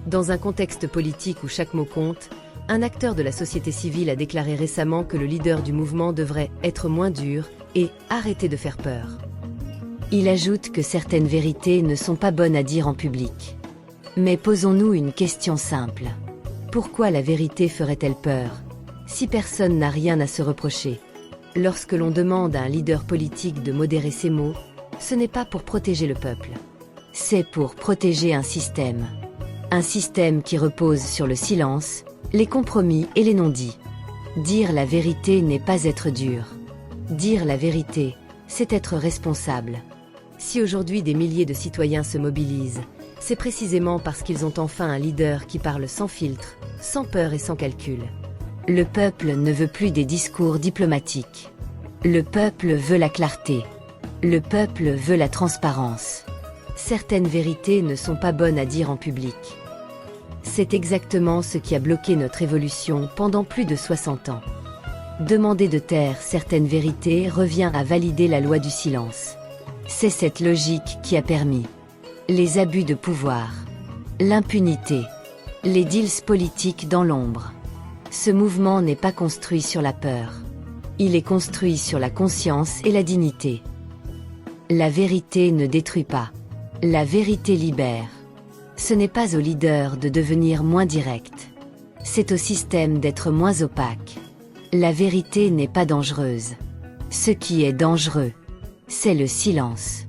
Dans un contexte politique où chaque mot compte, un acteur de la société civile a déclaré récemment que le leader du mouvement devrait être moins dur et arrêter de faire peur. Il ajoute que certaines vérités ne sont pas bonnes à dire en public. Mais posons-nous une question simple. Pourquoi la vérité ferait-elle peur, si personne n'a rien à se reprocher? Lorsque l'on demande à un leader politique de modérer ses mots, ce n'est pas pour protéger le peuple. C'est pour protéger un système. Un système qui repose sur le silence, les compromis et les non-dits. Dire la vérité n'est pas être dur. Dire la vérité, c'est être responsable. Si aujourd'hui des milliers de citoyens se mobilisent, c'est précisément parce qu'ils ont enfin un leader qui parle sans filtre, sans peur et sans calcul. Le peuple ne veut plus des discours diplomatiques. Le peuple veut la clarté. Le peuple veut la transparence. Certaines vérités ne sont pas bonnes à dire en public. C'est exactement ce qui a bloqué notre évolution pendant plus de 60 ans. Demander de taire certaines vérités revient à valider la loi du silence. C'est cette logique qui a permis les abus de pouvoir, l'impunité, les deals politiques dans l'ombre. Ce mouvement n'est pas construit sur la peur. Il est construit sur la conscience et la dignité. La vérité ne détruit pas. La vérité libère. Ce n'est pas au leader de devenir moins direct. C'est au système d'être moins opaque. La vérité n'est pas dangereuse. Ce qui est dangereux, c'est le silence.